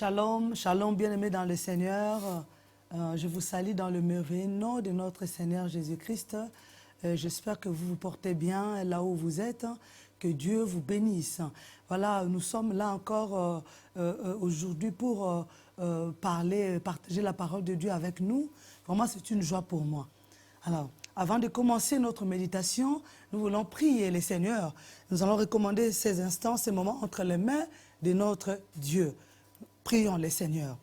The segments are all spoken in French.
Shalom, shalom bien-aimés dans le Seigneur. Je vous salue dans le merveilleux nom de notre Seigneur Jésus-Christ. J'espère que vous vous portez bien là où vous êtes, que Dieu vous bénisse. Voilà, nous sommes là encore aujourd'hui pour partager la parole de Dieu avec nous. Vraiment, c'est une joie pour moi. Alors, avant de commencer notre méditation, nous voulons prier le Seigneur. Nous allons recommander ces instants, ces moments entre les mains de notre Dieu. Prions le Seigneur.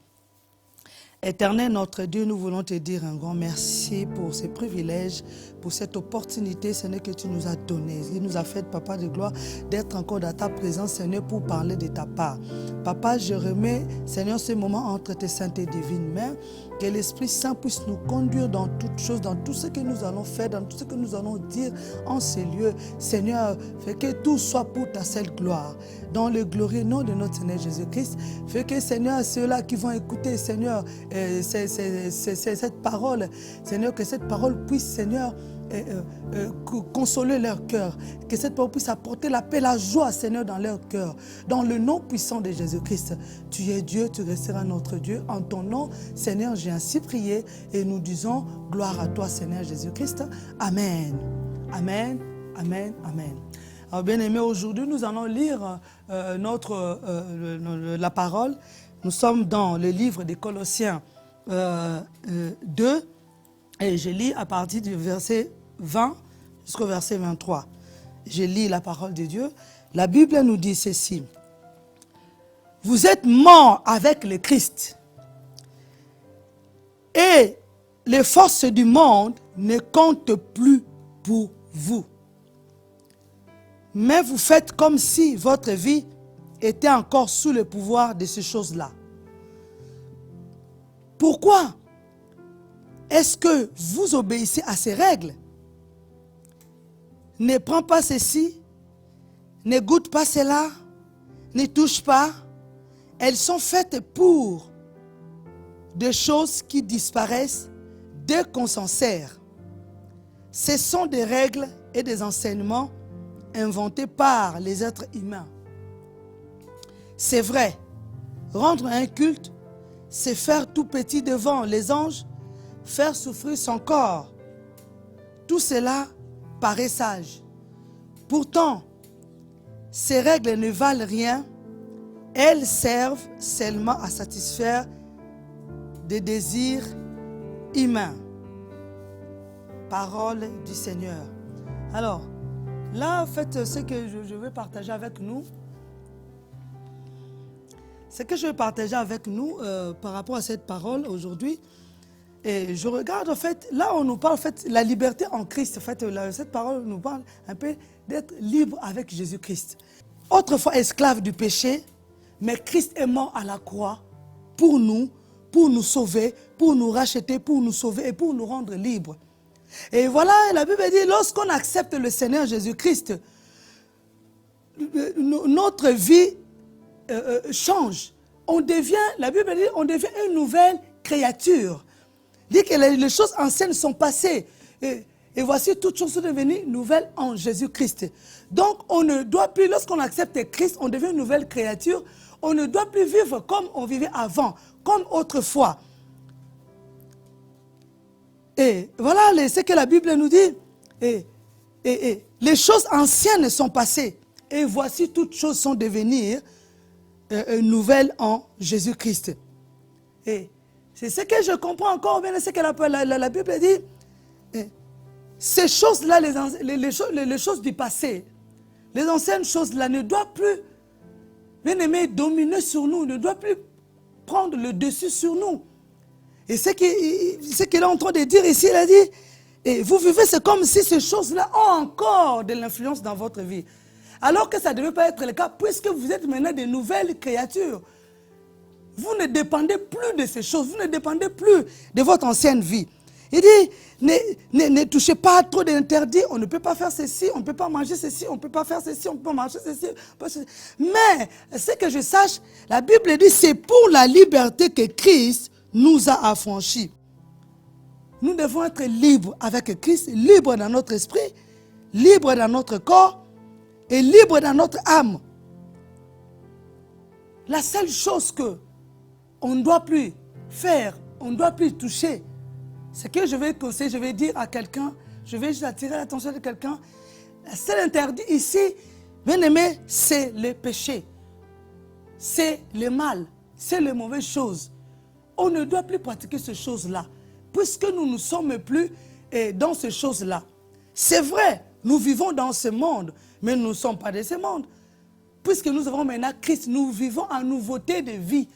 Éternel notre Dieu, nous voulons te dire un grand merci pour ce privilège, pour cette opportunité, Seigneur, que tu nous as donnée. Il nous a fait, Papa de gloire, d'être encore dans ta présence, Seigneur, pour parler de ta part. Papa, je remets, Seigneur, ce moment entre tes saintes et divines mains, que l'Esprit Saint puisse nous conduire dans toutes choses, dans tout ce que nous allons faire, dans tout ce que nous allons dire en ces lieux. Seigneur, fais que tout soit pour ta seule gloire. Dans le glorieux nom de notre Seigneur Jésus-Christ, fais que, Seigneur, ceux-là qui vont écouter, Seigneur, cette parole, Seigneur, que cette parole puisse, Seigneur, consoler leur cœur, que cette parole puisse apporter la paix, la joie, Seigneur, dans leur cœur. Dans le nom puissant de Jésus-Christ, tu es Dieu, tu resteras notre Dieu. En ton nom, Seigneur, j'ai ainsi prié et nous disons gloire à toi, Seigneur Jésus-Christ. Amen. Amen. Amen. Amen. Alors, bien-aimés, aujourd'hui, nous allons lire la parole. Nous sommes dans le livre des Colossiens 2 et je lis à partir du verset 20 jusqu'au verset 23. Je lis la parole de Dieu. La Bible nous dit ceci. Vous êtes morts avec le Christ et les forces du monde ne comptent plus pour vous. Mais vous faites comme si votre vie était encore sous le pouvoir de ces choses-là. Pourquoi est-ce que vous obéissez à ces règles? Ne prends pas ceci, ne goûte pas cela, ne touche pas. Elles sont faites pour des choses qui disparaissent dès qu'on s'en sert. Ce sont des règles et des enseignements inventés par les êtres humains. C'est vrai, rendre un culte, c'est faire tout petit devant les anges, faire souffrir son corps. Tout cela paraît sage. Pourtant, ces règles ne valent rien. Elles servent seulement à satisfaire des désirs humains. Parole du Seigneur. Alors, là, en fait, ce que je veux partager avec nous, par rapport à cette parole aujourd'hui, et je regarde, en fait, là on nous parle, en fait, la liberté en Christ. En fait, cette parole nous parle un peu d'être libre avec Jésus-Christ. Autrefois esclave du péché, mais Christ est mort à la croix pour nous sauver, pour nous racheter, pour nous sauver et pour nous rendre libres. Et voilà, la Bible dit, lorsqu'on accepte le Seigneur Jésus-Christ, notre vie change. La Bible dit, on devient une nouvelle créature. Dit que les choses anciennes sont passées. Et voici, toutes choses sont devenues nouvelles en Jésus-Christ. Donc, on ne doit plus, lorsqu'on accepte Christ, on devient une nouvelle créature. On ne doit plus vivre comme on vivait avant, comme autrefois. Et voilà ce que la Bible nous dit. Et les choses anciennes sont passées. Et voici, toutes choses sont devenues nouvelles en Jésus-Christ. Et c'est ce que je comprends encore bien, c'est que la Bible dit. Ces choses-là, les choses du passé, les anciennes choses-là ne doivent plus, bien aimé, dominer sur nous, ne doivent plus prendre le dessus sur nous. Et ce qu'il est en train de dire ici, il a dit, et vous vivez, c'est comme si ces choses-là ont encore de l'influence dans votre vie. Alors que ça ne devait pas être le cas, puisque vous êtes maintenant des nouvelles créatures. Vous ne dépendez plus de ces choses, vous ne dépendez plus de votre ancienne vie. Il dit, ne touchez pas à trop d'interdits, on ne peut pas faire ceci, on ne peut pas manger ceci, on ne peut pas faire ceci, on ne peut pas manger ceci. Mais, ce que je sache, la Bible dit, c'est pour la liberté que Christ nous a affranchis. Nous devons être libres avec Christ, libres dans notre esprit, libres dans notre corps et libres dans notre âme. La seule chose que on ne doit plus faire, on ne doit plus toucher. Ce que je vais conseiller, je vais dire à quelqu'un, je vais juste attirer l'attention de quelqu'un. Le seul interdit ici, bien aimé, c'est le péché. C'est le mal, c'est les mauvaises choses. On ne doit plus pratiquer ces choses-là, puisque nous ne sommes plus dans ces choses-là. C'est vrai, nous vivons dans ce monde, mais nous ne sommes pas de ce monde. Puisque nous avons maintenant Christ, nous vivons en nouveauté de vie.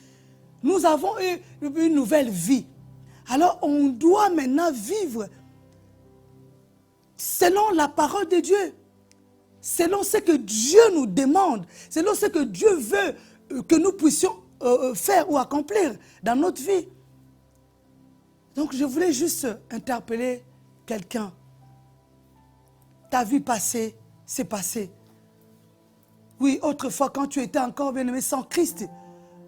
Nous avons une nouvelle vie. Alors on doit maintenant vivre selon la parole de Dieu, selon ce que Dieu nous demande, selon ce que Dieu veut que nous puissions faire ou accomplir dans notre vie. Donc je voulais juste interpeller quelqu'un. Ta vie passée, c'est passé. Oui, autrefois, quand tu étais encore bien-aimé sans Christ,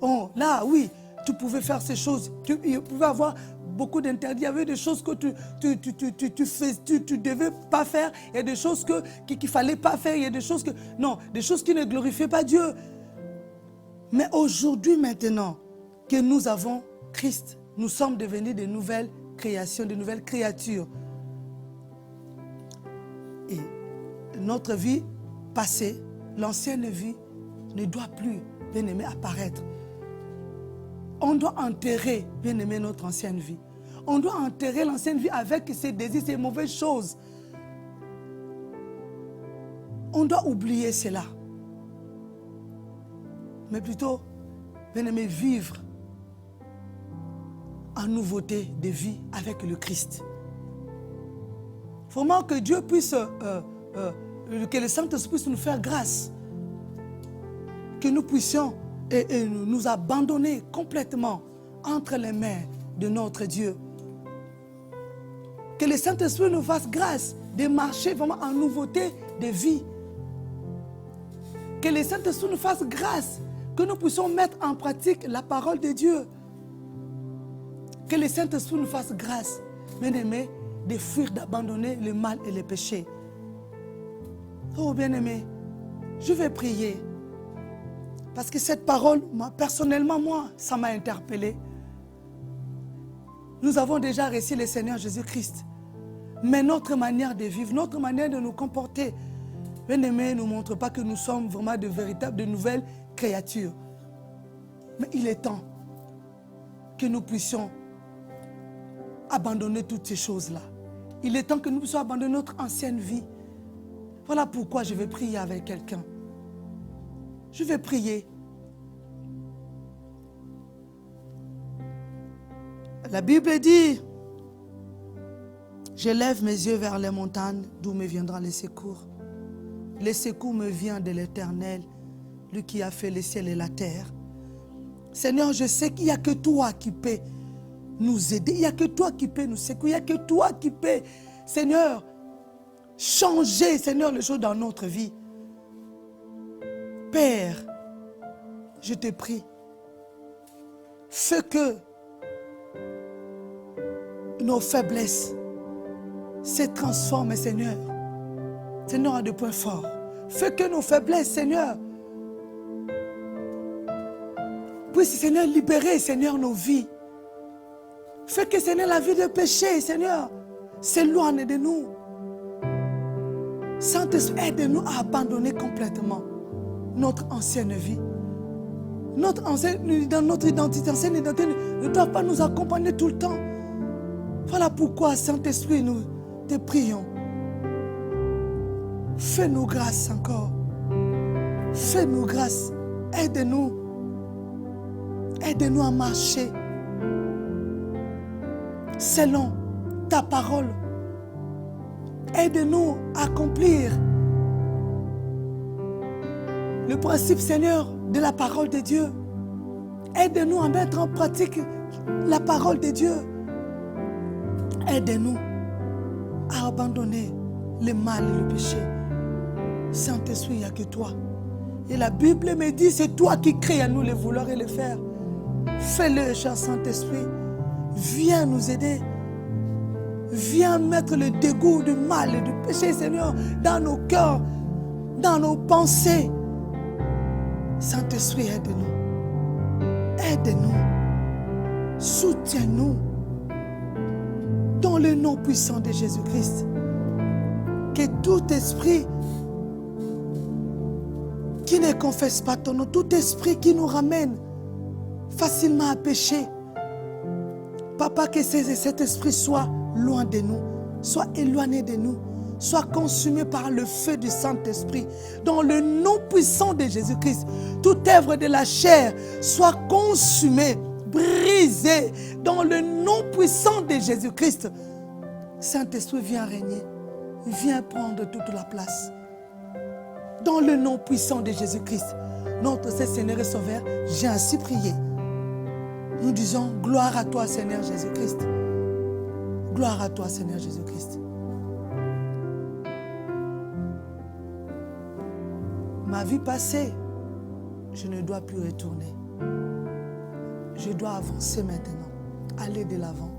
oh, là, oui, tu pouvais faire ces choses. Tu pouvais avoir beaucoup d'interdits. Il y avait des choses que tu ne devais pas faire. Il y a des choses qu'il ne fallait pas faire. Il y a des choses des choses qui ne glorifiaient pas Dieu. Mais aujourd'hui, maintenant, que nous avons Christ, nous sommes devenus de nouvelles créations, de nouvelles créatures. Et notre vie passée, l'ancienne vie, ne doit plus, bien-aimé, apparaître. On doit enterrer, bien-aimé, notre ancienne vie. On doit enterrer l'ancienne vie avec ses désirs, ses mauvaises choses. On doit oublier cela. Mais plutôt, bien-aimé, vivre en nouveauté de vie avec le Christ. Vraiment que Dieu puisse, que le Saint-Esprit puisse nous faire grâce. Que nous puissions nous abandonner complètement entre les mains de notre Dieu. Que le Saint-Esprit nous fasse grâce de marcher vraiment en nouveauté de vie. Que le Saint-Esprit nous fasse grâce, que nous puissions mettre en pratique la parole de Dieu. Que le Saint-Esprit nous fasse grâce, bien-aimés, de fuir, d'abandonner le mal et le péché. Oh bien-aimé, je vais prier. Parce que cette parole, personnellement, moi, ça m'a interpellé. Nous avons déjà reçu le Seigneur Jésus-Christ. Mais notre manière de vivre, notre manière de nous comporter, bien-aimé, ne montre pas que nous sommes vraiment de nouvelles créatures. Mais il est temps que nous puissions abandonner toutes ces choses-là. Il est temps que nous puissions abandonner notre ancienne vie. Voilà pourquoi je vais prier avec quelqu'un. Je vais prier. La Bible dit, je lève mes yeux vers les montagnes, d'où me viendra le secours. Le secours me vient de l'Éternel, lui qui a fait le ciel et la terre. Seigneur, je sais qu'il n'y a que toi qui peux nous aider. Il n'y a que toi qui peux nous secouer. Il n'y a que toi qui peux, Seigneur, changer, Seigneur, les choses dans notre vie. Père, je te prie, fais que nos faiblesses se transforment, Seigneur, en des points forts. Fais que nos faiblesses, Seigneur, puissent, Seigneur, libérer, Seigneur, nos vies. Fais que, Seigneur, la vie de péché, Seigneur, s'éloigne de nous. Saint-Esprit, aide-nous à abandonner complètement notre ancienne vie. Dans notre identité, ancienne identité ne doit pas nous accompagner tout le temps. Voilà pourquoi, Saint-Esprit, nous te prions. Fais-nous grâce encore. Fais-nous grâce. Aide-nous. Aide-nous à marcher selon ta parole. Aide-nous à accomplir le principe, Seigneur, de la parole de Dieu. Aide-nous à mettre en pratique la parole de Dieu. Aide-nous à abandonner le mal et le péché. Saint-Esprit, il n'y a que toi. Et la Bible me dit, c'est toi qui crées à nous les vouloir et les faire. Fais-le, cher Saint-Esprit. Viens nous aider. Viens mettre le dégoût du mal et du péché, Seigneur, dans nos cœurs, dans nos pensées. Saint-Esprit, aide-nous. Aide-nous. Soutiens-nous dans le nom puissant de Jésus-Christ. Que tout esprit qui ne confesse pas ton nom, tout esprit qui nous ramène facilement à pécher, Papa, que cet esprit soit loin de nous, soit éloigné de nous, soit consumé par le feu du Saint-Esprit. Dans le nom puissant de Jésus-Christ, toute œuvre de la chair soit consumée, brisée. Dans le nom puissant de Jésus-Christ, Saint-Esprit, viens régner, viens prendre toute la place. Dans le nom puissant de Jésus-Christ, notre Seigneur et Sauveur, j'ai ainsi prié. Nous disons gloire à toi, Seigneur Jésus-Christ. Gloire à toi, Seigneur Jésus-Christ. Ma vie passée, je ne dois plus retourner. Je dois avancer maintenant, aller de l'avant.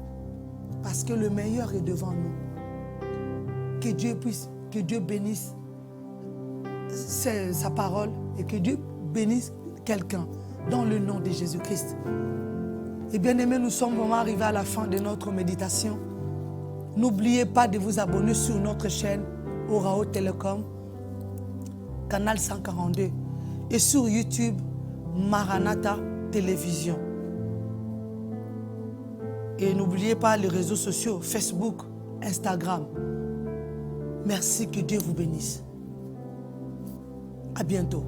Parce que le meilleur est devant nous. Que Dieu bénisse sa parole et que Dieu bénisse quelqu'un dans le nom de Jésus-Christ. Et bien aimés, nous sommes vraiment arrivés à la fin de notre méditation. N'oubliez pas de vous abonner sur notre chaîne Orao Télécom, canal 142, et sur YouTube, Maranatha Télévision. Et n'oubliez pas les réseaux sociaux, Facebook, Instagram. Merci, que Dieu vous bénisse. À bientôt.